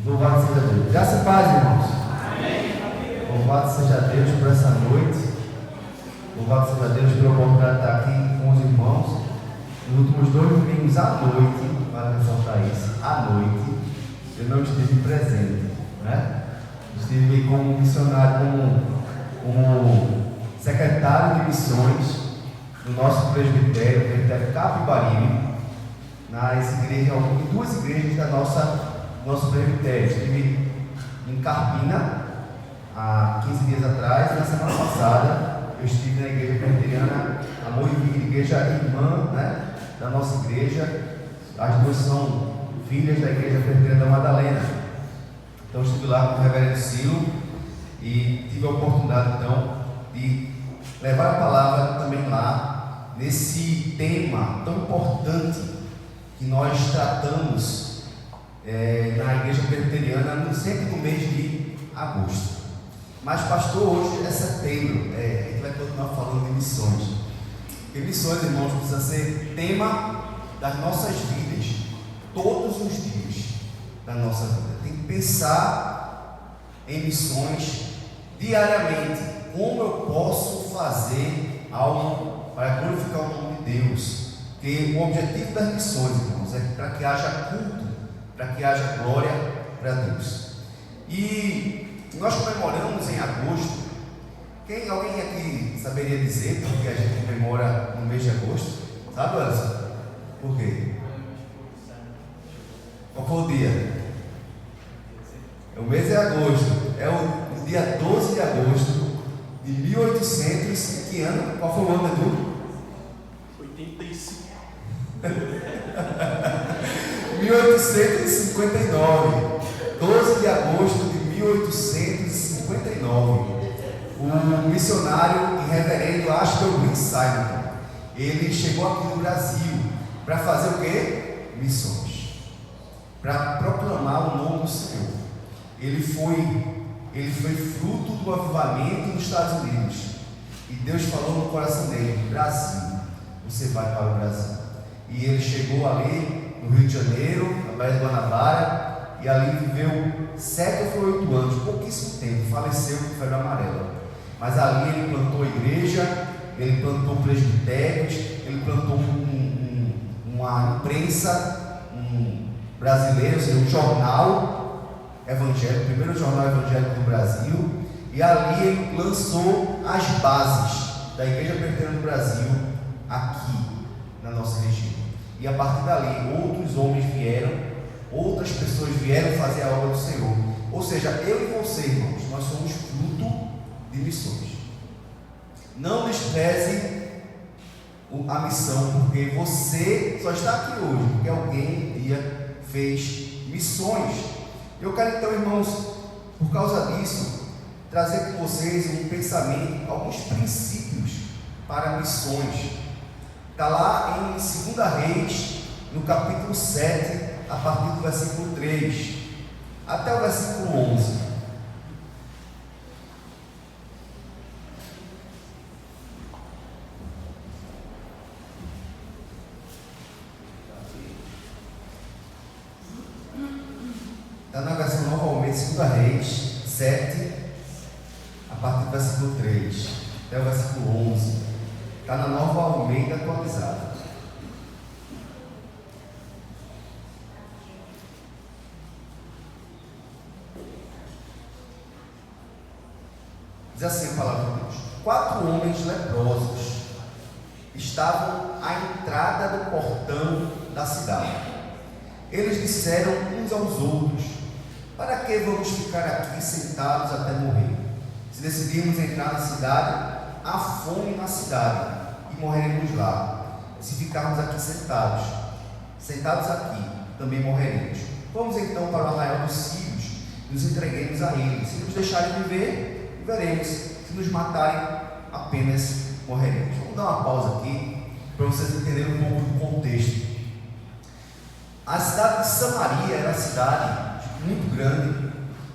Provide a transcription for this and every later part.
Louvado seja Deus. Graça e paz, irmãos. Louvado seja Deus por essa noite. Louvado seja Deus pela oportunidade de estar aqui com os irmãos. Nos últimos 2 domingos à noite, para ressaltar isso, à noite, eu não estive presente, né? Estive como missionário, como secretário de missões no nosso presbitério, presbitério Capibaribe, nas igrejas, em 2 igrejas da nosso presbitério. Estive em Carpina há 15 dias atrás, e na semana passada eu estive na igreja presbiteriana Amor e Vida, igreja irmã, né, da nossa igreja. As 2 são filhas da igreja presbiteriana da Madalena. Então estive lá com o reverendo Silo e tive a oportunidade então de levar a palavra também lá, nesse tema tão importante que nós tratamos na igreja presbiteriana sempre no mês de agosto. Mas pastor, hoje é setembro, a gente vai continuar falando de missões. Porque missões, irmãos, precisa ser tema das nossas vidas, todos os dias da nossa vida. Tem que pensar em missões diariamente. Como eu posso fazer algo para glorificar o nome de Deus? Porque o objetivo das missões, irmãos, é para que haja culto, para que haja glória para Deus. E nós comemoramos em agosto. Alguém aqui saberia dizer porque a gente comemora no mês de agosto? Sabe, Anderson? Por quê? Qual foi o dia? O mês é agosto. É o dia 12 de agosto de 1800. Que ano? Qual foi o ano, Edu? 85. 1859. 12 de agosto de 1859. O missionário e reverendo Ashton Simon, ele chegou aqui no Brasil para fazer o quê? Missões, para proclamar o nome do Senhor. Ele foi fruto do avivamento nos Estados Unidos, e Deus falou no coração dele: Brasil, você vai para o Brasil. E ele chegou ali no Rio de Janeiro, na Baía de Guanabara, e ali viveu 7 ou 8 anos, pouquíssimo tempo, faleceu com febre amarela. Mas ali ele plantou a igreja, ele plantou presbitérios, ele plantou uma imprensa brasileira, ou seja, um jornal evangélico, o primeiro jornal evangélico do Brasil, e ali ele lançou as bases da Igreja Presbiteriana do Brasil aqui na nossa região. E a partir dali, outros homens vieram, outras pessoas vieram fazer a obra do Senhor. Ou seja, eu e você, irmãos, nós somos fruto de missões. Não despreze a missão, porque você só está aqui hoje porque alguém um dia fez missões. Eu quero então, irmãos, por causa disso, trazer com vocês um pensamento, alguns princípios para missões. Está lá em 2 Reis, no capítulo 7, a partir do versículo 3 até o versículo 11. Está na versão Nova Almeida, 2 Reis 7, a partir do versículo 3 até o versículo 11. Está na Nova Almeida atualizada. Diz assim a palavra de Deus: 4 homens leprosos estavam à entrada do portão da cidade. Eles disseram uns aos outros: para que vamos ficar aqui sentados até morrer? Se decidirmos entrar na cidade, há fome na cidade e morreremos lá. Se ficarmos aqui sentados aqui, também morreremos. Vamos então para o arraial dos sírios, nos entreguemos a eles. Se nos deixarem viver, viveremos. Se nos matarem, apenas morreremos. Vamos dar uma pausa aqui para vocês entenderem um pouco do contexto. A cidade de Samaria era uma cidade muito grande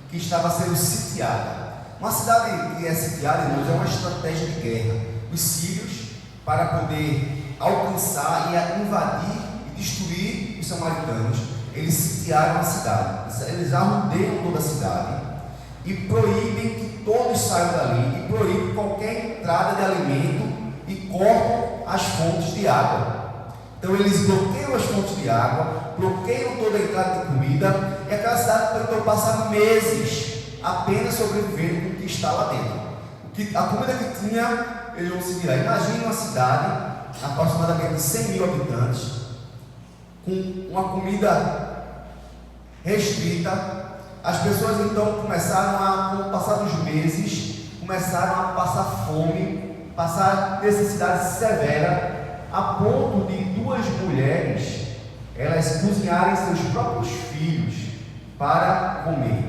que estava sendo sitiada. Uma cidade que é sitiada, irmãos, é uma estratégia de guerra. Os sírios, para poder alcançar e invadir e destruir os samaritanos, eles sitiaram a cidade. Eles arrondeiam toda a cidade e proíbem que todos saiam dali, e proíbem qualquer entrada de alimento e cortam as fontes de água. Então eles bloqueiam as fontes de água, bloqueiam toda a entrada de comida, e aquela cidade tentou passar meses apenas sobrevivendo com o que está lá dentro. A comida que tinha, eles vão se virar. Imagine uma cidade, aproximadamente de 100 mil habitantes, com uma comida restrita. As pessoas então começaram a, com o passar dos meses, começaram a passar fome, passar necessidade severa, a ponto de duas mulheres, elas cozinharem seus próprios filhos para comer.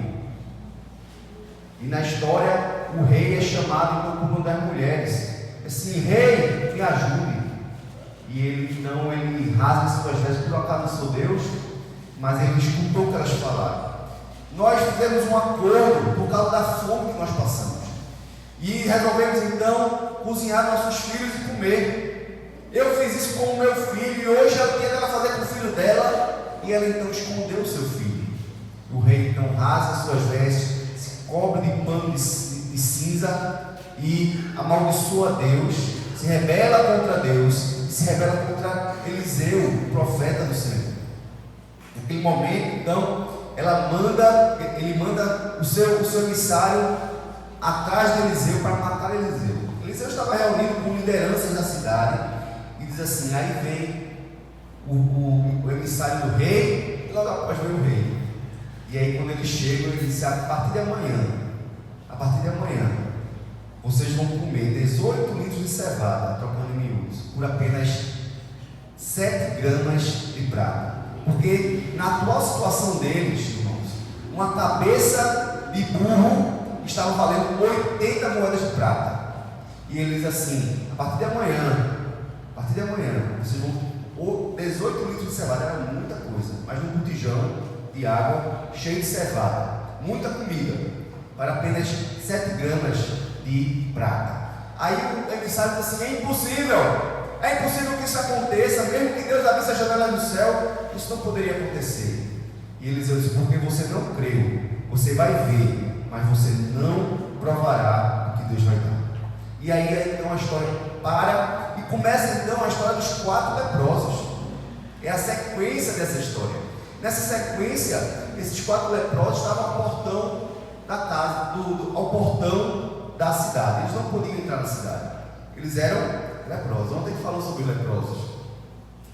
E na história, o rei é chamado então por uma das mulheres, assim: rei, me ajude. E ele rasga suas vestes. Por acaso não sou Deus, mas ele escutou o que elas falaram. Nós fizemos um acordo por causa da fome que nós passamos, e resolvemos então cozinhar nossos filhos e comer. Eu fiz isso com o meu filho, e hoje é o dia dela fazer com o filho dela, e ela então escondeu o seu filho. O rei então rasga suas vestes, se cobre de pano de cinza e amaldiçoa Deus, se rebela contra Deus, se rebela contra Eliseu, o profeta do Senhor. Naquele momento, então, ele manda o seu emissário atrás de Eliseu para matar Eliseu. Eliseu estava reunido com lideranças da cidade e diz assim: aí vem o emissário do rei, e logo após vem o rei. E aí quando ele chega, ele disse: a partir de amanhã, vocês vão comer 18 litros de cevada, trocando em miúdos, por apenas 7 gramas de prata. Porque na atual situação deles, irmãos, uma cabeça de burro estava valendo 80 moedas de prata. E ele diz assim: a partir de amanhã, vocês vão 18 litros de cevada, era muita coisa, mas um botijão de água cheio de cevada, muita comida, para apenas 7 gramas de prata. Aí o emissário diz assim: é impossível que isso aconteça, mesmo que Deus abrisse a janela do céu, isso não poderia acontecer. E Eliseu diz: porque você não creu, você vai ver, mas você não provará o que Deus vai dar. E aí então a história para, e começa então a história dos 4 leprosos. É a sequência dessa história. Nessa sequência, esses 4 leprosos estavam ao portão da casa, ao portão da cidade. Eles não podiam entrar na cidade, eles eram leprosos. Ontem a gente falou sobre leprosos.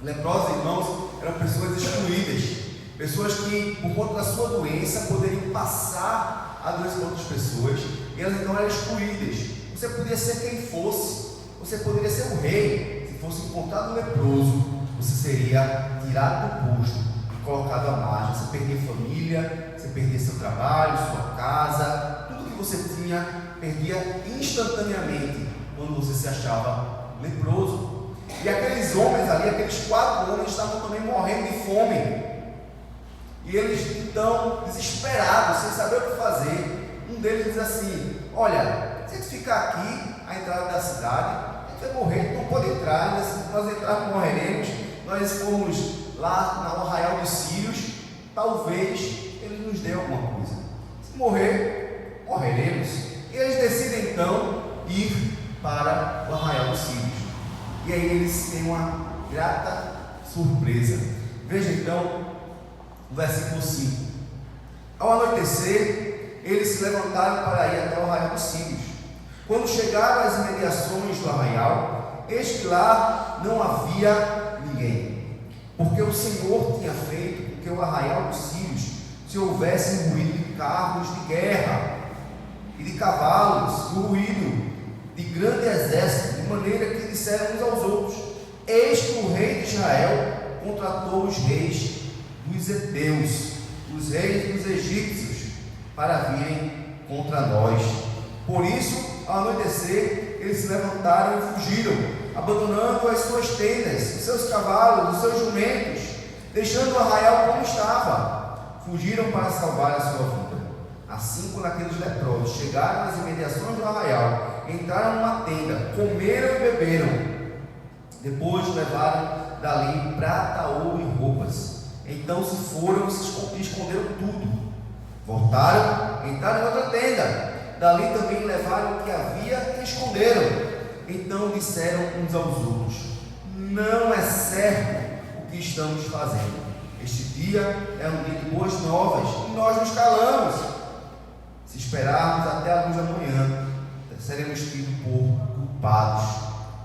Leprosos, irmãos, eram pessoas excluídas, pessoas que, por conta da sua doença, poderiam passar a doença para outras pessoas, e elas então eram excluídas. Você podia ser quem fosse, você poderia ser o rei. Se fosse encontrado um leproso, você seria tirado do posto e colocado à margem. Você perdia família, você perdia seu trabalho, sua casa, tudo que você tinha, perdia instantaneamente quando você se achava leproso. E aqueles homens ali, aqueles 4 homens, estavam também morrendo de fome. E eles então, desesperados, sem saber o que fazer, um deles diz assim: olha, se a gente ficar aqui, à entrada da cidade, a gente vai morrer, não pode entrar, se nós entrarmos morreremos. Nós fomos lá no arraial dos Sírios, talvez ele nos dê alguma coisa. Se morrer, morreremos. E eles decidem então ir para o arraial dos Sírios. E aí eles têm uma grata surpresa. Veja então o versículo 5. Ao anoitecer, eles se levantaram para ir até o arraial dos Sírios. Quando chegaram às imediações do arraial, eis que lá não havia ninguém, porque o Senhor tinha feito com que o arraial dos Sírios se houvesse ruído de carros de guerra e de cavalos, o ruído de grande exército, de maneira que disseram uns aos outros: eis que o rei de Israel contratou os reis dos heteus, os reis dos egípcios, para virem contra nós. Por isso, ao anoitecer, eles se levantaram e fugiram, abandonando as suas tendas, os seus cavalos, os seus jumentos, deixando o arraial como estava. Fugiram para salvar a sua vida. Assim, quando aqueles leprosos chegaram às imediações do arraial, entraram numa tenda, comeram e beberam. Depois levaram dali prata, ouro e roupas. Então se foram e esconderam tudo. Voltaram, entraram em outra tenda. Dali também levaram o que havia e esconderam. Então disseram uns aos outros: não é certo o que estamos fazendo. Este dia é um dia de boas novas e nós nos calamos. Se esperarmos até a luz da manhã, seremos tidos por culpados.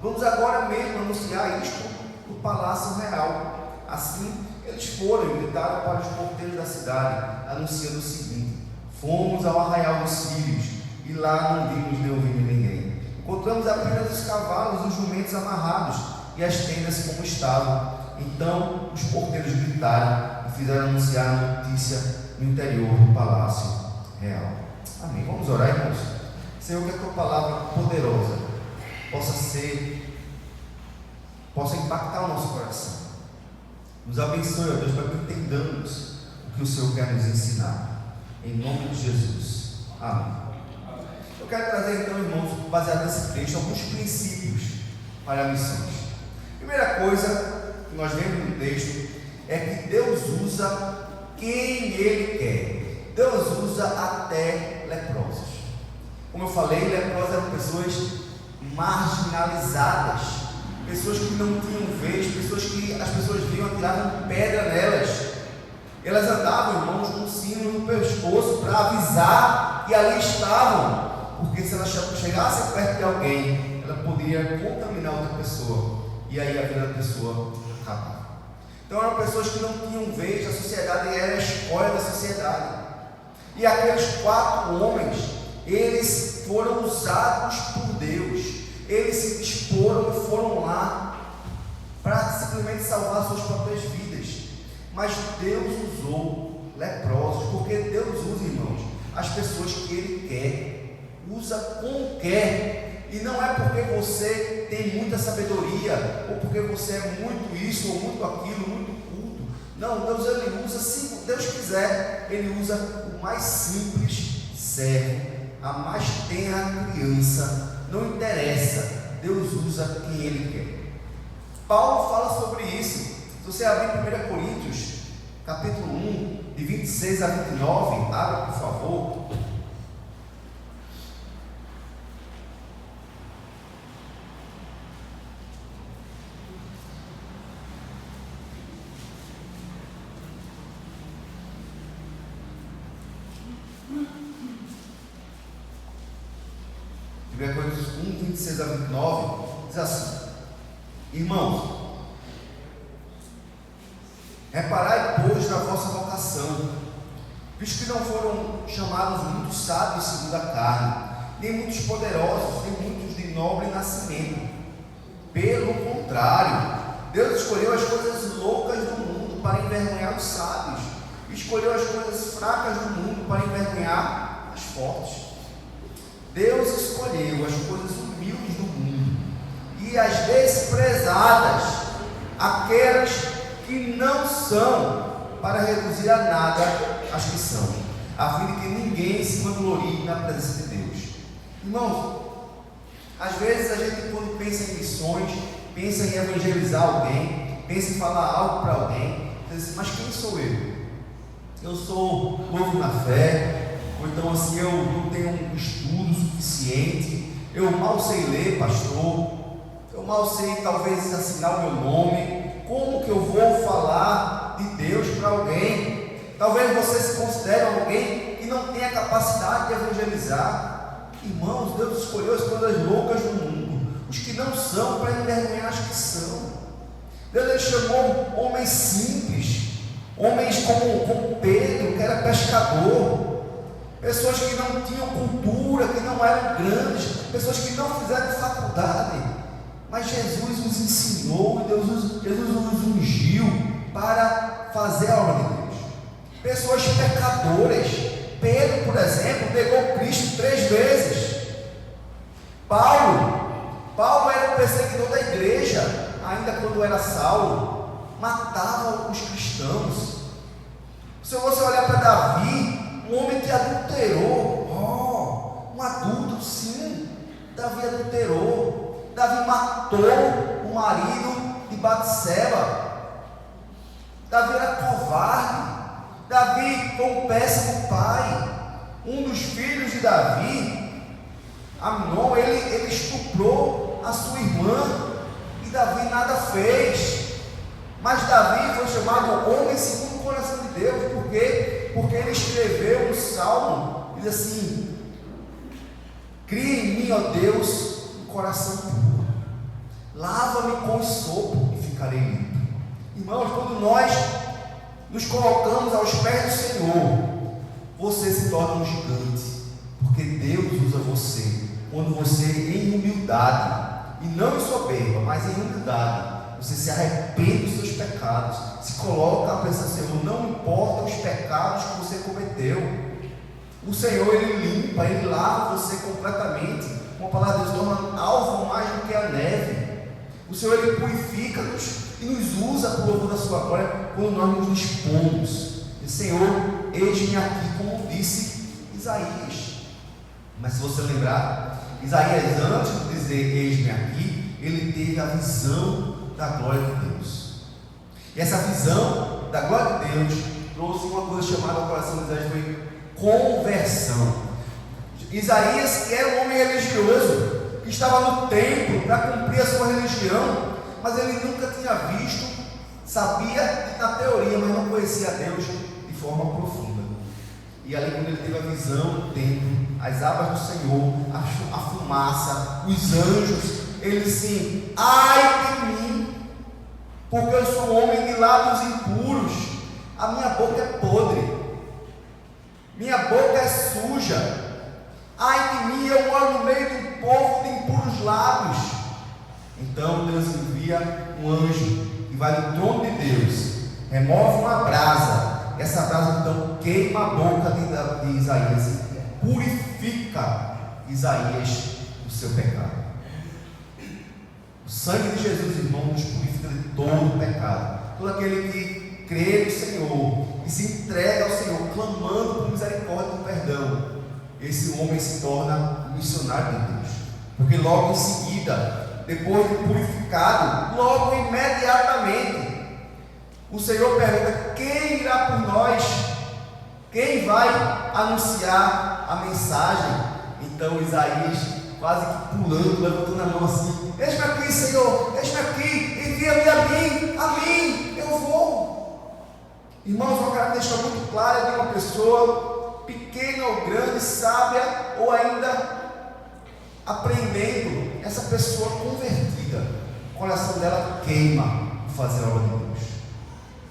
Vamos agora mesmo anunciar isto no Palácio Real. Assim eles foram e gritaram para os porteiros da cidade, anunciando o seguinte: fomos ao arraial dos sírios e lá não vimos nem ouvimos ninguém. Encontramos apenas os cavalos e os jumentos amarrados e as tendas como estavam. Então os porteiros gritaram e fizeram anunciar a notícia no interior do Palácio Real. Amém. Vamos orar, irmãos. Senhor, que a tua palavra poderosa possa impactar o nosso coração. Nos abençoe, ó Deus, para que entendamos o que o Senhor quer nos ensinar. Em nome de Jesus. Amém. Eu quero trazer então, irmãos, baseado nesse texto, alguns princípios para missões. Primeira coisa que nós vemos no texto é que Deus usa quem Ele quer. Deus usa até leprosos. Como eu falei, leprosos eram pessoas marginalizadas, pessoas que não tinham vez, pessoas que as pessoas viam, atiravam pedra nelas. Elas andavam, irmãos, com um sino no pescoço para avisar que ali estavam, porque se elas chegassem perto de alguém, ela poderia contaminar outra pessoa, e aí a vida da pessoa acabava. Então eram pessoas que não tinham vez, a sociedade era a escolha da sociedade. E aqueles 4 homens, eles foram usados por Deus. Eles se disporam e foram lá para simplesmente salvar suas próprias vidas. Mas Deus usou leprosos, porque Deus usa, irmãos, as pessoas que Ele quer, usa como quer. E não é porque você tem muita sabedoria, ou porque você é muito isso, ou muito aquilo, muito culto. Não, Deus Ele usa, se Deus quiser, Ele usa o mais simples servo, a mais tenra criança. Não interessa, Deus usa quem Ele quer. Paulo fala sobre isso. Se você abrir 1 Coríntios, capítulo 1, de 26 a 29, abra por favor. Coríntios 1, 26 a 29, diz assim: irmãos, reparai, pois, na vossa vocação, visto que não foram chamados muitos sábios segundo a carne, nem muitos poderosos, nem muitos de nobre nascimento. Pelo contrário, Deus escolheu as coisas loucas do mundo para envergonhar os sábios, e escolheu as coisas fracas do mundo para envergonhar as fortes. Deus escolheu as coisas humildes do mundo e as desprezadas, aquelas que não são, para reduzir a nada as que são, a fim de que ninguém se vanglorie na presença de Deus. Irmãos, às vezes a gente, quando pensa em missões, pensa em evangelizar alguém, pensa em falar algo para alguém, diz assim: mas quem sou eu? Eu sou novo na fé, ou então assim, eu não tenho um estudo suficiente, eu mal sei ler, pastor, eu mal sei talvez assinar o meu nome. Como que eu vou falar de Deus para alguém? Talvez você se considere alguém que não tenha capacidade de evangelizar. Irmãos, Deus escolheu as coisas loucas do mundo, os que não são, para envergonhar as que são. Deus Ele chamou homens simples, homens como Pedro, que era pescador, pessoas que não tinham cultura, que não eram grandes, pessoas que não fizeram faculdade, mas Jesus os ensinou, e Jesus os ungiu para fazer a obra de Deus. Pessoas pecadoras. Pedro, por exemplo, negou Cristo 3 vezes. Paulo era o perseguidor da igreja, ainda quando era Saulo, matava os cristãos. Se você olhar para Davi, um homem que adulterou, um adulto, sim, Davi adulterou, Davi matou o marido de Batseba, Davi era covarde. Davi foi um péssimo pai. Um dos filhos de Davi, Amnon, ele estuprou a sua irmã, e Davi nada fez. Mas Davi foi chamado homem segundo o coração de Deus. Por quê? Porque ele escreveu um salmo, diz assim: cria em mim, ó Deus, um coração puro, lava-me com sopo e ficarei limpo. Irmãos, quando nós nos colocamos aos pés do Senhor, você se torna um gigante, porque Deus usa você quando você, em humildade, e não em soberba, mas em humildade, você se arrepende dos seus pecados, se coloca a pensar: Senhor, não importa os pecados que você cometeu, o Senhor, Ele limpa, Ele lava você completamente. Uma palavra de Deus torna alvo mais do que a neve. O Senhor, Ele purifica-nos e nos usa por louvor da sua glória quando nós nos dispomos. E Senhor, eis-me aqui, como disse Isaías. Mas se você lembrar, Isaías, antes de dizer eis-me aqui, ele teve a visão da glória de Deus. E essa visão da glória de Deus trouxe uma coisa chamada ao coração de Isaías, foi conversão. Isaías, que era um homem religioso, que estava no templo para cumprir a sua religião, mas ele nunca tinha visto, sabia na teoria, mas não conhecia Deus de forma profunda. E ali, quando ele teve a visão do templo, as abas do Senhor, a fumaça, os anjos, ele disse: ai de mim, porque eu sou um homem de lábios impuros, a minha boca é podre, minha boca é suja. Ai de mim, eu moro no meio do povo de impuros lábios. Então Deus envia um anjo que vai no trono de Deus, remove uma brasa. Essa brasa então queima a boca de Isaías, purifica Isaías do seu pecado. O sangue de Jesus, irmão, nos purifica de todo pecado. Todo aquele que crê no Senhor e se entrega ao Senhor, clamando por misericórdia e perdão, esse homem se torna missionário de Deus. Porque logo em seguida, depois de purificado, logo imediatamente, o Senhor pergunta: quem irá por nós? Quem vai anunciar a mensagem? Então Isaías, quase que pulando, levantando a mão assim: eis-me aqui, Senhor, eis-me aqui, envia-me a mim, eu vou. Irmãos, uma característica muito clara de uma pessoa, pequena ou grande, sábia ou ainda aprendendo, essa pessoa convertida, o coração dela queima por fazer a obra de Deus.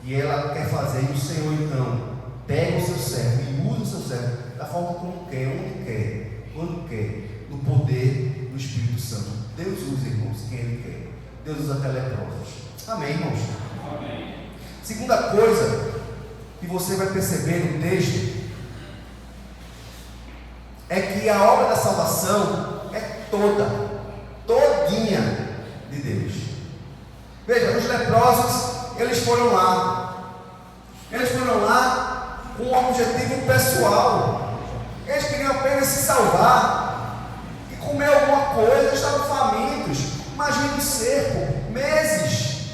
E ela quer fazer, e o Senhor então pega o seu servo e usa o seu servo da forma como quer, onde quer, quando quer, no poder do Espírito Santo. Deus usa, irmãos, quem Ele quer. Deus usa até leprosos. Amém, irmãos? Amém. Segunda coisa que você vai perceber no texto é que a obra da salvação é todinha de Deus. Veja, os leprosos, eles foram lá com um objetivo pessoal. Eles queriam apenas se salvar e comer alguma coisa. Estavam famintos, imagina o cerco, meses,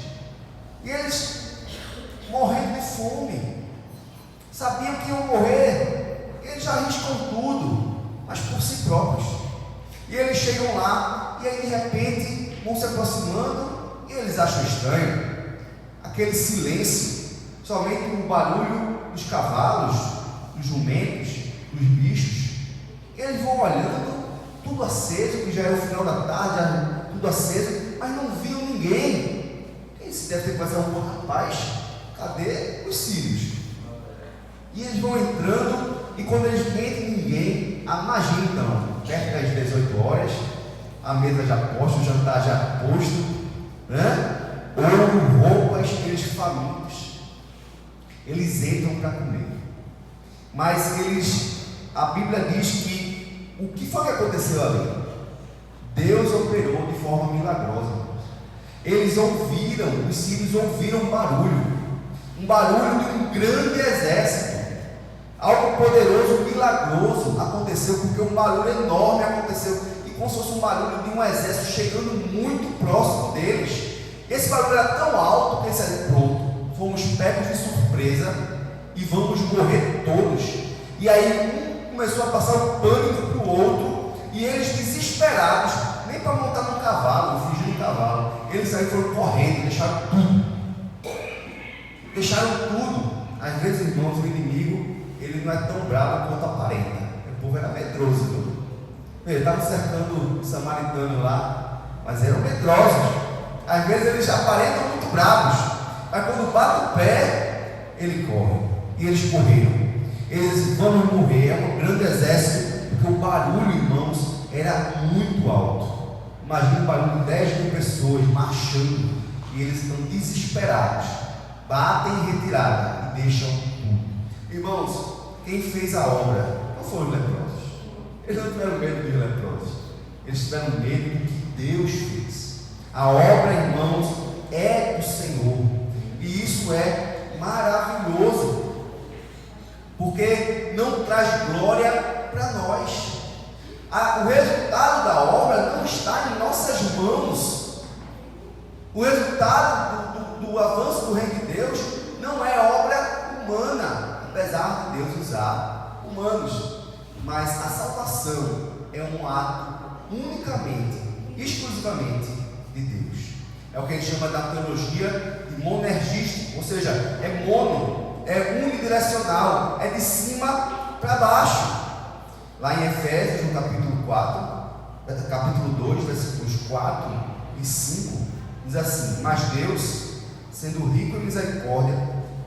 e eles morrendo de fome, sabiam que iam morrer. Eles arriscam tudo, mas por si próprios. E eles chegam lá, e aí de repente vão se aproximando, e eles acham estranho aquele silêncio, somente o barulho dos cavalos, dos jumentos, dos bichos. Eles vão olhando, tudo aceso, que já é o final da tarde, já tudo aceso, mas não viam ninguém. Eles devem ter pensado: rapaz, cadê os sírios? E eles vão entrando, e quando eles veem ninguém, imagina então, perto das 18 horas, a mesa já posta, o jantar já posto, né? Ouro, roupas, eles famintos. Eles entram para comer. Mas a Bíblia diz que o que foi que aconteceu ali? Deus operou de forma milagrosa. Eles ouviram, os sírios ouviram um barulho de um grande exército. Algo poderoso, milagroso aconteceu, porque um barulho enorme aconteceu, e como se fosse um barulho de um exército chegando muito próximo deles. Esse barulho era tão alto que eles disseram: pronto, fomos pegos de surpresa e vamos morrer todos. E aí um começou a passar o pânico para o outro, e eles desesperados, nem para montar no cavalo, fingir um cavalo, eles aí foram correndo, deixaram tudo. Deixaram tudo. Às vezes, irmãos, o inimigo, ele não é tão bravo quanto aparenta. O povo era medroso, viu? Ele estava cercando o samaritano lá, mas eram medrosos. Às vezes eles aparentam muito bravos, mas quando bate o pé, ele corre. E eles correram. Eles vão morrer. É um grande exército, porque o barulho, irmãos, era muito alto. Imagina o barulho de 10 mil pessoas marchando, e eles estão desesperados, batem em retirada e deixam tudo. Irmãos, quem fez a obra não foram os leprosos. Eles não tiveram medo dos leprosos, eles tiveram medo do que Deus fez. A obra, irmãos, é do Senhor, e isso é maravilhoso, porque não traz glória para nós. O resultado da obra não está em nossas mãos. O resultado do avanço do reino de Deus não é obra humana, apesar de Deus usar humanos. Mas a salvação é um ato unicamente, exclusivamente de Deus. É o que a gente chama da teologia de monergístico, ou seja, é mono, é unidirecional, é de cima para baixo. Lá em Efésios, no capítulo 2, versículos 4 e 5, diz assim: mas Deus, sendo rico em misericórdia,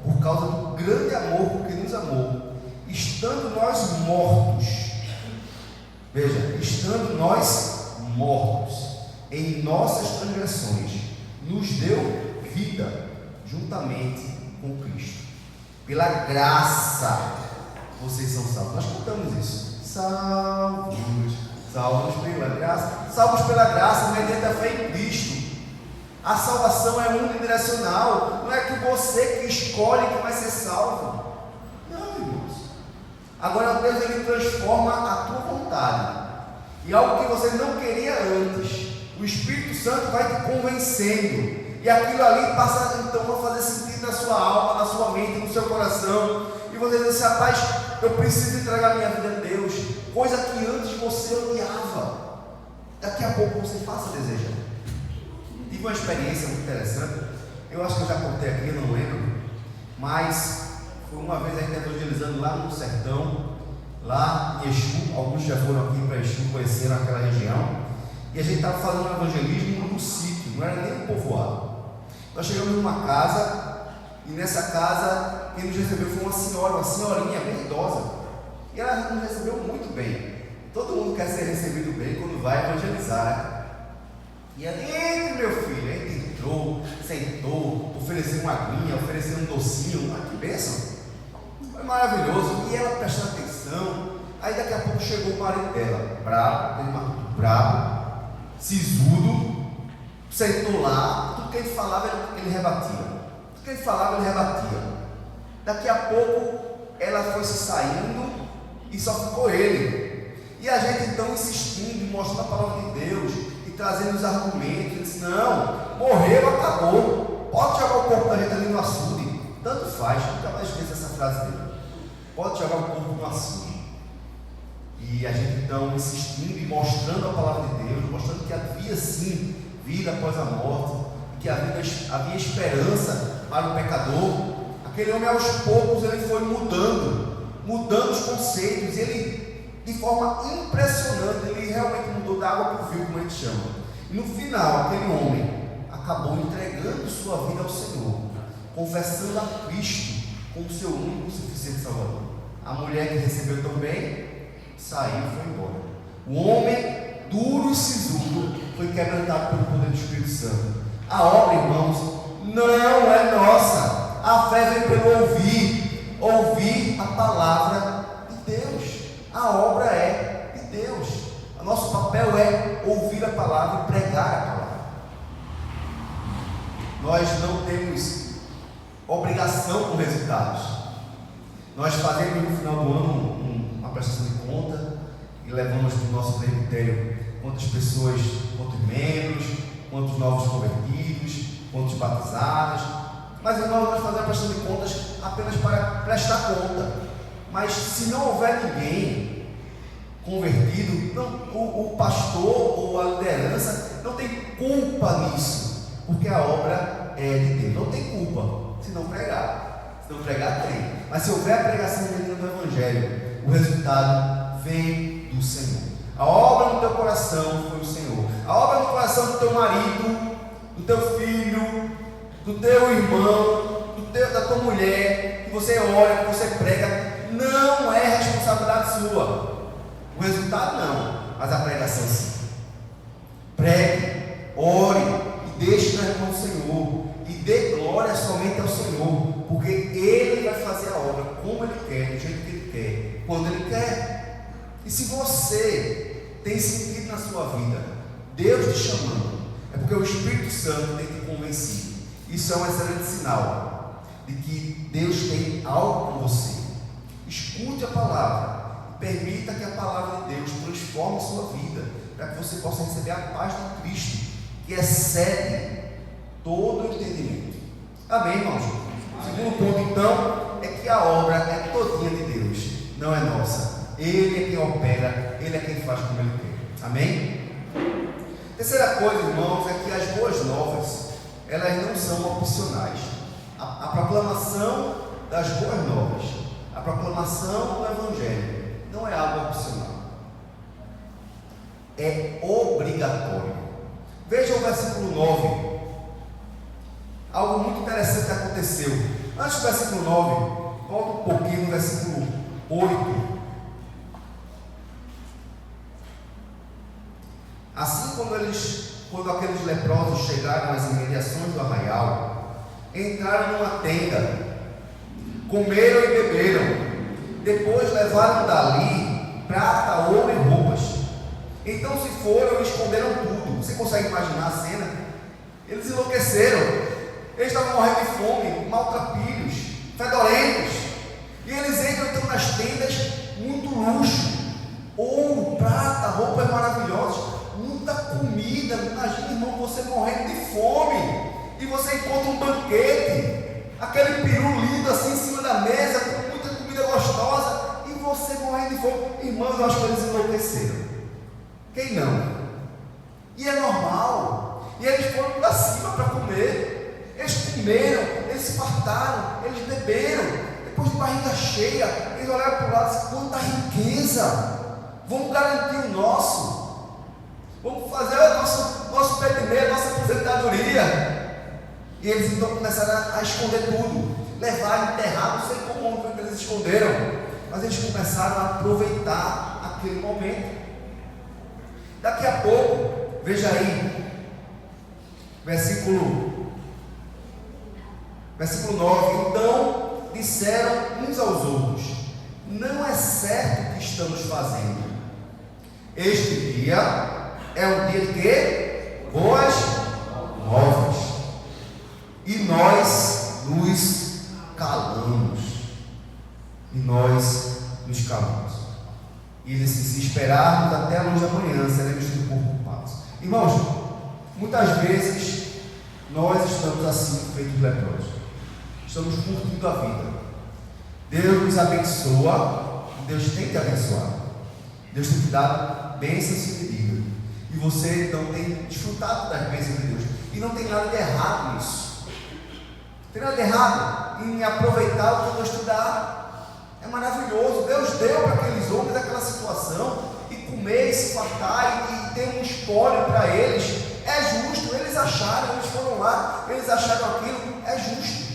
por causa do grande amor com que nos amou, estando nós mortos, veja, estando nós mortos em nossas transgressões, nos deu vida juntamente com Cristo. Pela graça vocês são salvos. Nós cantamos isso. Salvos pela graça, mediante a fé em Cristo. A salvação é unidirecional. Não é que você que escolhe que vai ser salvo. Não, irmãos. Agora Deus, ele transforma a tua vontade, e algo que você não queria antes, o Espírito Santo vai te convencendo, e aquilo ali passa então a fazer sentido na sua alma, na sua mente, no seu coração, e você diz assim: rapaz, eu preciso entregar minha vida a Deus, coisa que antes você odiava, daqui a pouco você passa a desejar. Tive uma experiência muito interessante, eu acho que eu já contei aqui, eu não lembro, mas foi uma vez a gente evangelizando lá no sertão, lá em Exu. Alguns já foram aqui para Exu, conheceram aquela região, e a gente estava fazendo um evangelismo no sítio, não era nem um povoado. Nós chegamos numa casa, e nessa casa quem nos recebeu foi uma senhorinha bem idosa, e ela nos recebeu muito bem. Todo mundo quer ser recebido bem quando vai evangelizar. E ali, meu filho, a gente entrou, sentou, ofereceu uma aguinha, ofereceu um docinho. Que bênção! Foi maravilhoso. E ela prestando atenção. Aí daqui a pouco chegou o marido dela, bravo, sisudo, sentou lá. Tudo que ele falava, ele rebatia. Tudo que ele falava, ele rebatia. Daqui a pouco ela foi se saindo e só ficou ele. E a gente então insistindo, mostrando a palavra de Deus e trazendo os argumentos. Ele disse: não, morreu, acabou, pode jogar o corpo da gente ali no açude, tanto faz. Nunca mais esqueço essa frase dele: pode jogar o corpo no açude. E a gente então insistindo e mostrando a palavra de Deus, mostrando que havia sim vida após a morte, que havia esperança para o pecador. Aquele homem, aos poucos, ele foi mudando os conceitos. Ele, de forma impressionante, ele realmente mudou da água para o vinho, como a gente chama. E no final, aquele homem acabou entregando sua vida ao Senhor, confessando a Cristo como seu único e suficiente Salvador. A mulher que recebeu também saiu e foi embora. O homem duro e sisudo foi quebrantado pelo poder do Espírito Santo. A obra, irmãos, não é nossa. A fé vem pelo ouvir a palavra de Deus. A obra é de Deus. O nosso papel é ouvir a palavra e pregar a palavra. Nós não temos obrigação com resultados. Nós fazemos no final do ano uma prestação de conta e levamos para o nosso presbitério quantas pessoas, quantos membros, quantos novos convertidos, quantos batizados. Mas irmão, nós fazemos a prestação de contas apenas para prestar conta. Mas se não houver ninguém convertido, não, o pastor ou a liderança não tem culpa nisso, porque a obra é de Deus. Não tem culpa se não pregar. Se não pregar, tem. Mas se houver a pregação do Evangelho, o resultado vem do Senhor. A obra no teu coração foi o Senhor. A obra no coração do teu marido, do teu filho, do teu irmão, da tua mulher, que você ora, que você prega, não é responsabilidade sua. O resultado não, mas a pregação sim. Pregue, ore e deixe nas mãos do Senhor e dê glória somente ao Senhor, porque Ele vai fazer a obra como Ele quer, do jeito que Ele quer, quando Ele quer. E se você tem sentido na sua vida Deus te chamando, é porque o Espírito Santo tem te convencido. Isso é um excelente sinal de que Deus tem algo com você. Escute a palavra e permita que a palavra de Deus transforme a sua vida, para que você possa receber a paz de Cristo, que excede todo o entendimento. Amém, irmãos? O segundo ponto, então, é que a obra é todinha de Deus, não é nossa. Ele é quem opera, Ele é quem faz como Ele quer. Amém? Terceira coisa, irmãos, é que as boas novas, elas não são opcionais. A proclamação das boas novas, a proclamação do Evangelho, não é algo opcional, é obrigatório. Veja o versículo 9. Algo muito interessante aconteceu. Antes do versículo 9, volta um pouquinho no versículo 8. Assim, quando aqueles leprosos chegaram às imediações do arraial, entraram numa tenda, comeram e beberam, depois levaram dali prata, ouro e roupas. Então se foram e esconderam tudo. Você consegue imaginar a cena? Eles enlouqueceram, eles estavam morrendo de fome, maltrapilhos, fedorentos, e eles entram então nas tendas, muito luxo, ouro, prata, roupas maravilhosas, muita comida. Imagina, irmão, você morrendo de fome e você encontra um banquete, aquele peru lindo assim em cima da mesa, com muita comida gostosa, e você morrendo de fome. Irmãos, eu acho que eles enlouqueceram. Quem não? E é normal. E eles foram para cima para comer. Eles comeram, eles se fartaram, eles beberam. Depois de barriga cheia, eles olharam para o lado e disseram: quanta riqueza! Vamos garantir o nosso. Vamos fazer o nosso pé de meia, nossa aposentadoria. E eles então começaram a esconder tudo, levar, enterrar, não sei como eles esconderam, mas eles começaram a aproveitar aquele momento. Daqui a pouco, veja aí, versículo 9: então disseram uns aos outros: não é certo o que estamos fazendo. Este dia é um dia de quê? Boas novas. E nós nos calamos. E eles, se esperarmos até a luz da manhã, seremos tidos por culpados. Irmãos, muitas vezes nós estamos assim, feitos leprosos. Estamos curtindo a vida. Deus nos abençoa, e Deus tem que abençoar. Deus tem que dar bênçãos sem medida. E você então tem desfrutado das bênçãos de Deus. E não tem nada de errado nisso. Não tem nada de errado em aproveitar o que eu vou estudar. É maravilhoso. Deus deu para aqueles homens aquela situação, e comer, e se fartar, e ter um espólio para eles. É justo. Eles acharam, eles foram lá, eles acharam aquilo. É justo.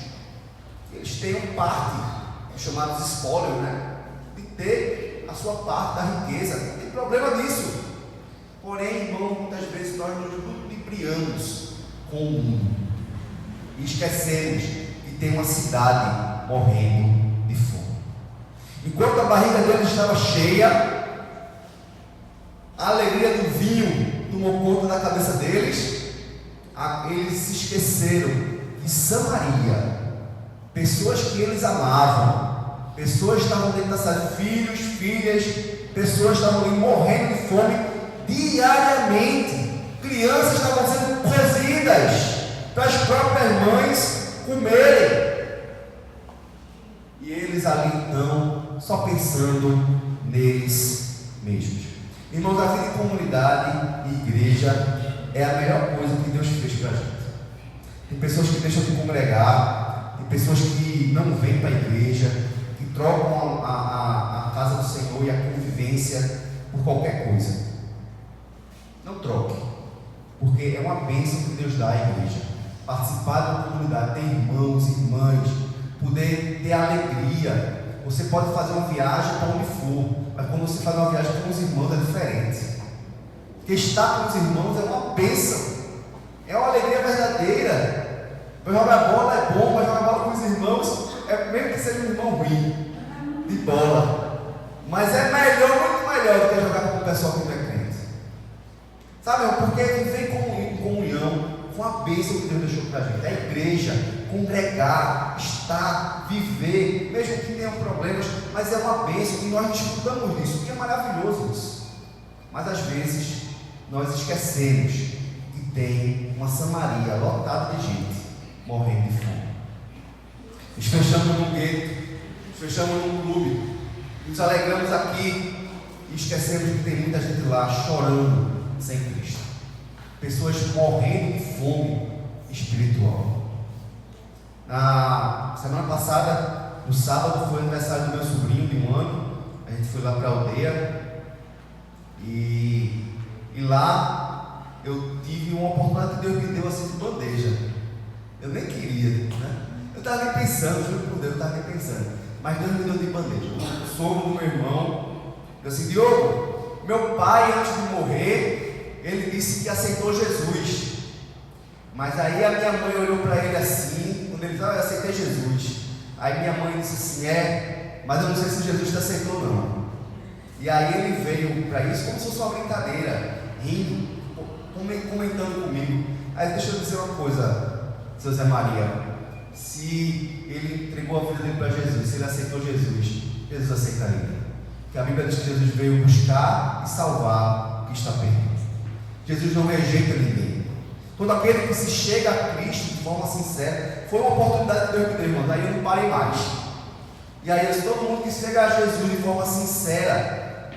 Eles têm parte, chamados espólios, né? De ter a sua parte da riqueza. Não tem problema nisso. Porém, irmão, muitas vezes nós nos ludibriamos com o mundo e esquecemos que tem uma cidade morrendo de fome. Enquanto a barriga deles estava cheia, a alegria do vinho tomou conta da cabeça deles. Eles se esqueceram que Samaria, pessoas que eles amavam, pessoas estavam dentro da cidade, filhos, filhas, pessoas estavam ali morrendo de fome diariamente. Crianças estavam sendo cozidas para as próprias mães comerem. E eles ali então, só pensando neles mesmos. Irmãos, a vida em comunidade e igreja é a melhor coisa que Deus fez para a gente. Tem pessoas que deixam de congregar, tem pessoas que não vêm para a igreja, que trocam a casa do Senhor e a convivência por qualquer coisa. Não troque, porque é uma bênção que Deus dá à igreja. Participar de uma comunidade, ter irmãos, irmãs, poder ter alegria. Você pode fazer uma viagem para onde for, mas quando você faz uma viagem com os irmãos é diferente. Porque estar com os irmãos é uma bênção, é uma alegria verdadeira. Para jogar bola é bom, mas jogar bola com os irmãos, mesmo que seja um irmão ruim de bola, mas é melhor, muito melhor do que jogar com o pessoal que não é crente. Sabe, porque viver em comunhão foi uma bênção que Deus deixou para a gente. A igreja, congregar, estar, viver, mesmo que tenham problemas, mas é uma bênção e nós desfrutamos disso, que é maravilhoso isso. Mas às vezes nós esquecemos que tem uma Samaria lotada de gente morrendo de fome. Nos fechamos num gueto, nos fechamos num clube, nos alegramos aqui e esquecemos que tem muita gente lá chorando sem Cristo. Pessoas morrendo de fome espiritual. Na semana passada, no sábado, foi o aniversário do meu sobrinho de 1 ano. A gente foi lá para a aldeia e lá eu tive uma oportunidade que Deus me deu assim de bandeja. Eu nem queria, né? Eu estava nem pensando, juro por Deus, eu estava nem pensando. Mas Deus me deu de bandeja. O sogro do meu irmão, eu disse: Diogo, meu pai antes de morrer, ele disse que aceitou Jesus. Mas aí a minha mãe olhou para ele assim, quando ele disse: eu aceitei Jesus. Aí minha mãe disse assim: mas eu não sei se Jesus te aceitou não. E aí ele veio para isso como se fosse uma brincadeira, rindo, comentando comigo. Aí deixa eu dizer uma coisa, seu Zé Maria, se ele entregou a vida dele para Jesus, se ele aceitou Jesus, Jesus aceitaria. Porque a Bíblia diz que Jesus veio buscar e salvar o que está perdido. Jesus não rejeita ninguém. Todo aquele que se chega a Cristo de forma sincera, foi uma oportunidade que Deus me deu, irmão. Daí eu não parei mais. E aí todo mundo que chega a Jesus de forma sincera,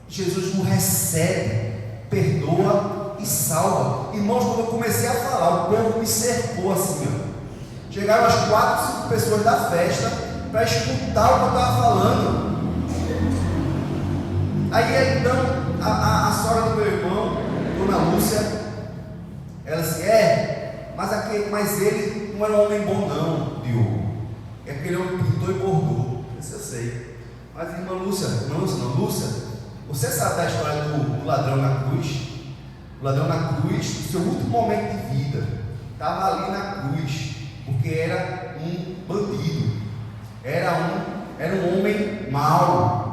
Jesus o recebe, perdoa e salva. Irmãos, quando eu comecei a falar, o povo me cercou assim, ó. Chegaram as 4, 5 pessoas da festa para escutar o que eu estava falando. Aí então a sogra do meu irmão, Dona Lúcia, ela disse: mas ele não era um homem bom não, Diogo. É porque ele é um pintor e bordou. Isso eu sei. Mas irmã Lúcia, você sabe da história do ladrão na cruz? O ladrão na cruz, no seu último momento de vida, estava ali na cruz, porque era um bandido, era um homem mau.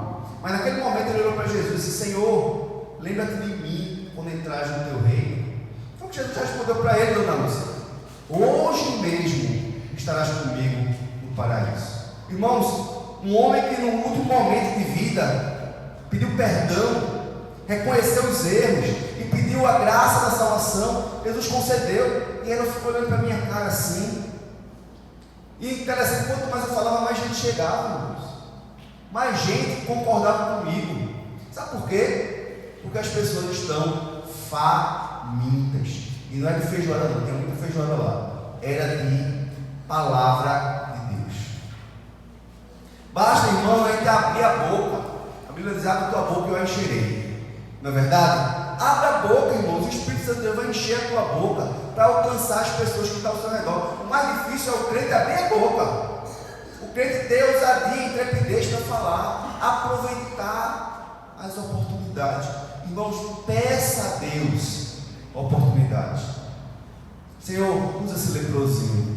Mas naquele momento ele olhou para Jesus e disse: Senhor, lembra-te de mim quando entrares no teu reino. Foi o que Jesus respondeu para ele, Dona Lúcia: hoje mesmo estarás comigo no paraíso. Irmãos, um homem que no último momento de vida pediu perdão, reconheceu os erros e pediu a graça da salvação, Jesus concedeu. E ela ficou olhando para a minha cara assim. E interessante, quanto mais eu falava, mais gente chegava, irmãos. Mais gente concordava comigo. Sabe por quê? Porque as pessoas estão famintas. E não é de feijoada não, tem muita feijoada lá. Era de palavra de Deus. Basta, irmão, a gente abrir a boca. A Bíblia diz: abre a tua boca e eu encherei. Não é verdade? Abre a boca, irmãos. O Espírito Santo de Deus vai encher a tua boca para alcançar as pessoas que estão ao seu redor. O mais difícil é o crente abrir a boca. O crente ter ousadia e intrepidez para falar, aproveitar as oportunidades. Irmãos, peça a Deus oportunidade. Senhor, usa esse leprosinho,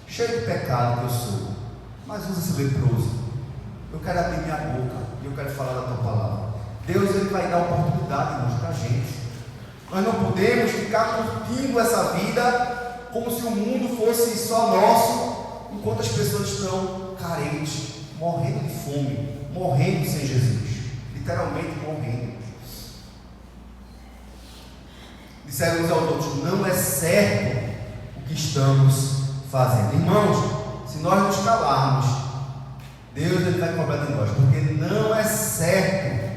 cheio de pecado que eu sou, mas usa esse leproso. Eu quero abrir minha boca e eu quero falar da tua palavra. Deus, ele vai dar oportunidade, irmãos, para a gente. Nós não podemos ficar curtindo essa vida como se o mundo fosse só nosso, enquanto as pessoas estão carentes, morrendo de fome, morrendo sem Jesus, literalmente morrendo. Disseram uns aos outros: não é certo o que estamos fazendo. Irmãos, se nós nos calarmos, Deus ele vai cobrar de nós, porque não é certo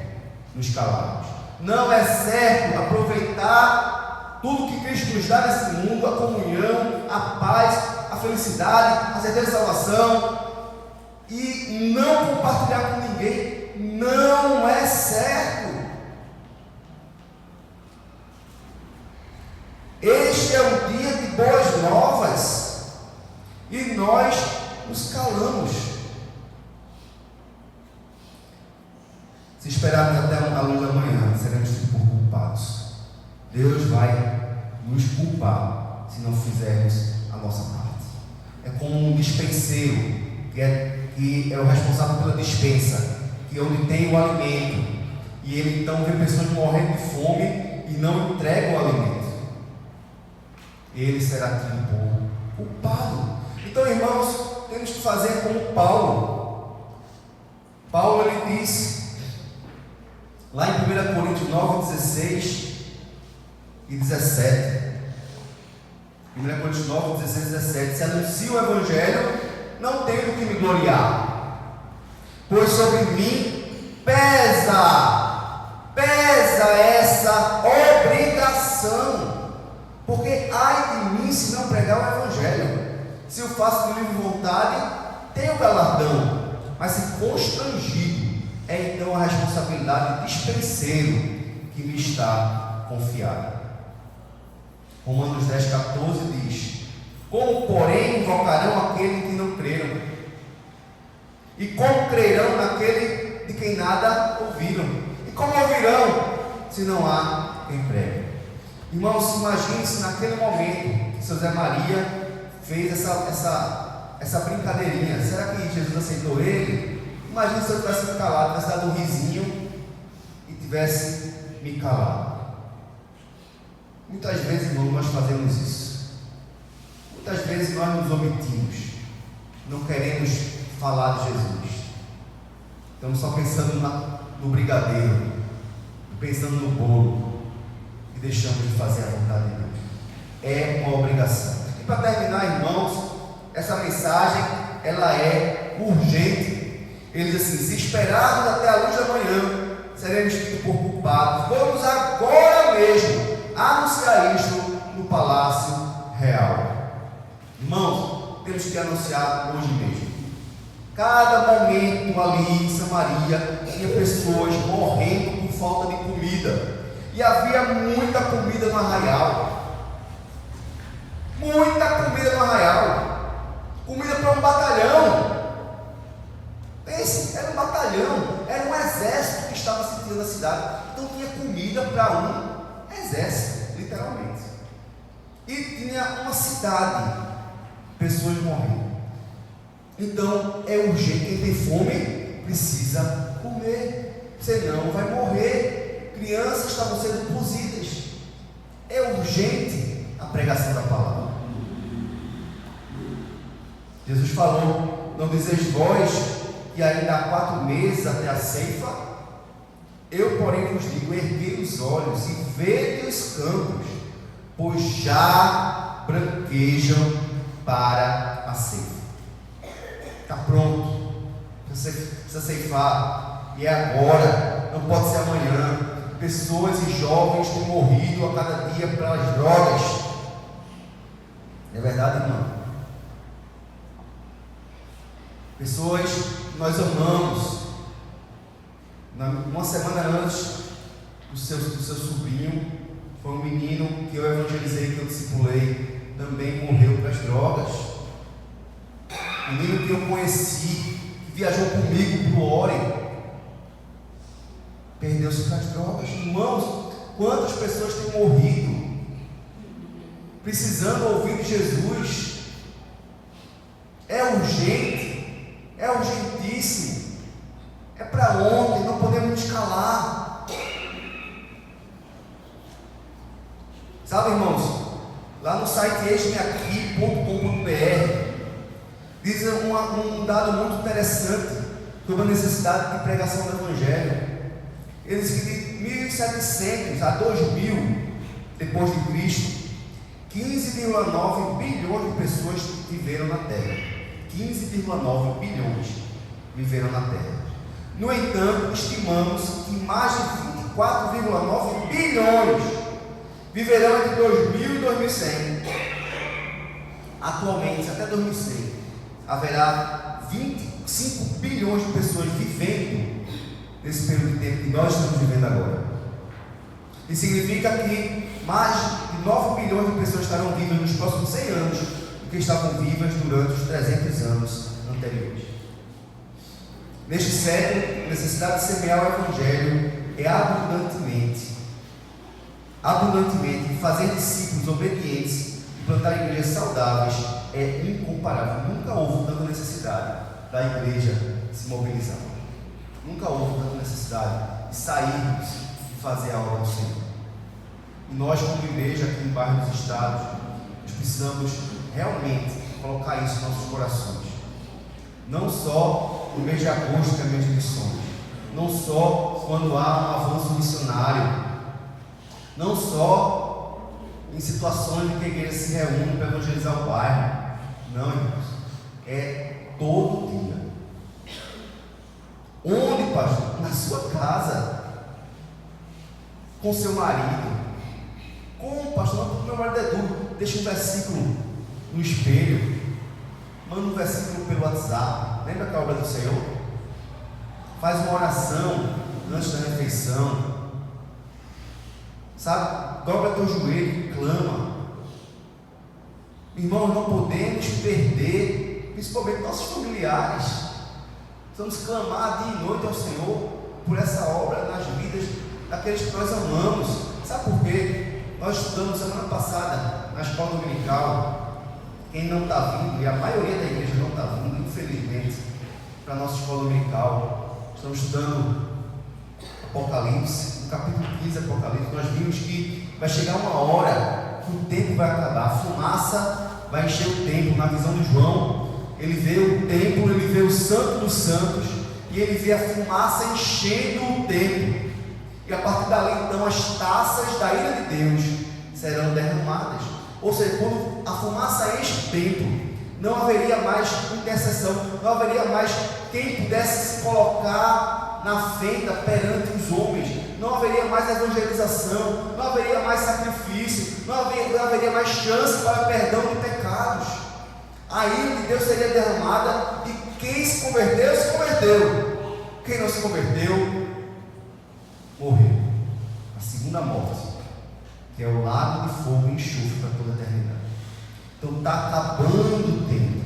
nos calarmos. Não é certo aproveitar tudo que Cristo nos dá nesse mundo, a comunhão, a paz, a felicidade, a certeza de salvação, e não compartilhar com ninguém. Não é certo. Este é um dia de boas novas e nós nos calamos. Se esperarmos até a luz da manhã, seremos culpados. Deus vai nos culpar se não fizermos a nossa parte. É como um dispenseiro que é o responsável pela dispensa, que é onde tem o alimento, e ele então vê pessoas morrendo de fome e não entrega o alimento. Ele será tido por culpado. Então, irmãos, temos que fazer como Paulo. Paulo ele diz lá em 1 Coríntios 9, 16 e 17. 1 Coríntios 9, 16 e 17. Se anuncio o Evangelho, não tenho do que me gloriar, pois sobre mim pesa essa obrigação. Porque ai de mim se não pregar o Evangelho. Se eu faço de livre vontade, tenho galardão, mas se constrangido, é então a responsabilidade de dispenseiro que me está confiada. Romanos 10, 14 diz: como porém invocarão aquele que não creram? E como crerão naquele de quem nada ouviram? E como ouvirão se não há quem pregue? Irmãos, imagine-se naquele momento que São José Maria fez essa brincadeirinha. Será que Jesus aceitou ele? Imagine se eu tivesse me calado, tivesse dado um risinho e tivesse me calado. Muitas vezes, irmãos, nós fazemos isso. Muitas vezes nós nos omitimos, não queremos falar de Jesus. Estamos só pensando no brigadeiro, pensando no bolo, e deixamos de fazer a vontade de Deus. É uma obrigação. E para terminar, irmãos, essa mensagem ela é urgente. Ele diz assim: se esperarmos até a luz da manhã, seremos tidos por culpados. Vamos agora mesmo anunciar isto no Palácio Real. Irmãos, temos que anunciar hoje mesmo. Cada momento ali em Samaria tinha pessoas morrendo por falta de comida, e havia muita comida no arraial. Muita comida no arraial, comida para um batalhão. Pense, era um batalhão, era um exército que estava sitiando a cidade. Então tinha comida para um exército, literalmente. E tinha uma cidade, pessoas morrendo. Então é urgente, quem tem fome precisa comer, senão vai morrer. Crianças estavam sendo cozidas. É urgente a pregação da palavra. Jesus falou: não dizeis vós que ainda há 4 meses até a ceifa? Eu, porém, vos digo: erguei os olhos e vede os campos, pois já branquejam para a ceifa. Está pronto, precisa ceifar, e é agora, não pode ser amanhã. Pessoas e jovens têm morrido a cada dia pelas drogas. Não é verdade, irmão? Pessoas que nós amamos. Uma semana antes do seu sobrinho, foi um menino que eu evangelizei, que eu discipulei, também morreu para as drogas. Um menino que eu conheci, que viajou comigo para o Ore, perdeu-se para as drogas. Irmãos, quantas pessoas têm morrido precisando ouvir de Jesus? É urgente, é urgentíssimo, é para ontem, não podemos nos calar. Sabe, irmãos, lá no site eis-me-aqui.com.br diz um dado muito interessante sobre a necessidade de pregação do Evangelho. Eles que de 1700 a 2000 depois de Cristo, 15,9 bilhões de pessoas viveram na Terra. 15,9 bilhões viveram na Terra. No entanto, estimamos que mais de 24,9 bilhões viverão entre 2000 e 2100. Atualmente, até 2100, haverá 25 bilhões de pessoas vivendo nesse período de tempo que nós estamos vivendo agora. Isso significa que mais de 9 bilhões de pessoas estarão vivas nos próximos 100 anos do que estavam vivas durante os 300 anos anteriores. Neste século, a necessidade de semear o Evangelho é abundantemente, fazer discípulos obedientes e plantar igrejas saudáveis é incomparável. Nunca houve tanta necessidade da igreja se mobilizar. Nunca houve tanta necessidade de sairmos e fazer a obra do Senhor. E nós, como igreja aqui no bairro dos Estados, nós precisamos realmente colocar isso em nossos corações. Não só no mês de agosto, que é mês de missões. Não só quando há um avanço missionário. Não só em situações em que a igreja se reúne para evangelizar o bairro. Não, irmãos. É todo dia. Onde, pastor? Na sua casa. Com seu marido. Como, pastor? Não, meu marido é duro. Deixa um versículo no espelho. Manda um versículo pelo WhatsApp. Lembra que é a obra do Senhor? Faz uma oração antes da refeição. Sabe? Dobra teu joelho e clama. Irmãos, não podemos perder, principalmente nossos familiares. Precisamos clamar dia e noite ao Senhor por essa obra nas vidas daqueles que nós amamos. Sabe por quê? Nós estudamos semana passada na escola dominical. Quem não está vindo, e a maioria da igreja não está vindo, infelizmente, para a nossa escola dominical. Estamos estudando Apocalipse, no capítulo 15 do Apocalipse. Nós vimos que vai chegar uma hora que o tempo vai acabar, a fumaça vai encher o templo. Na visão de João, ele vê o templo, ele vê o Santo dos Santos, e ele vê a fumaça enchendo o templo. E a partir dali, então, as taças da ira de Deus serão derramadas. Ou seja, quando a fumaça enche o templo, não haveria mais intercessão, não haveria mais quem pudesse se colocar na fenda perante os homens, não haveria mais evangelização, não haveria mais sacrifício, não haveria mais chance para perdão de pecados. A ira de Deus seria derramada e quem se converteu, se converteu. Quem não se converteu, morreu. A segunda morte, que é o lago de fogo e enxofre para toda a eternidade. Então está acabando o tempo.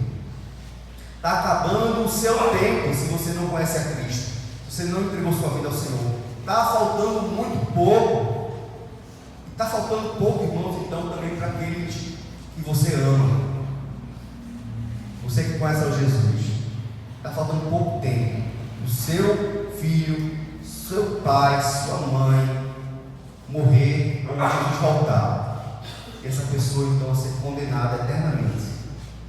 Está acabando o seu tempo se você não conhece a Cristo. Se você não entregou sua vida ao Senhor. Está faltando muito pouco. Está faltando pouco, irmãos, então também para aqueles que você ama. Você que conhece ao Jesus. Está faltando pouco tempo. O seu filho, seu pai, sua mãe morrer quando Jesus voltar. E essa pessoa então ser condenada eternamente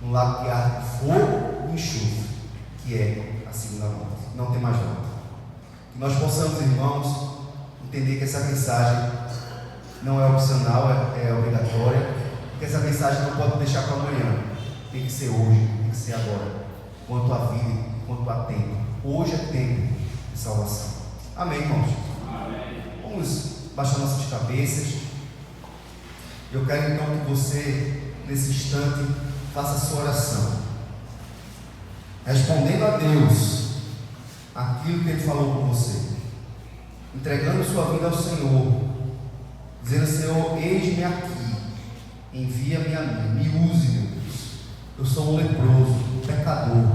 no lago que arde fogo e enxofre, que é a segunda morte. Não tem mais volta. Que nós possamos, irmãos, entender que essa mensagem não é opcional, é obrigatória. Que essa mensagem não pode deixar para amanhã. Tem que ser hoje, tem que ser agora. Quanto à vida, quanto a tempo. Hoje é tempo de salvação. Amém, irmãos? Amém. Vamos baixar nossas cabeças. Eu quero então que você, nesse instante, faça a sua oração, respondendo a Deus aquilo que Ele falou com você, entregando sua vida ao Senhor, dizendo: Senhor, eis-me aqui, envia-me a mim, me use, meu Deus. Eu sou um leproso, um pecador,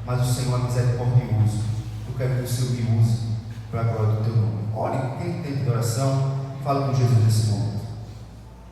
mas o Senhor é misericordioso. Eu quero que o Senhor me use para a glória do teu nome. Ore, quem tem de oração, fala com Jesus nesse momento.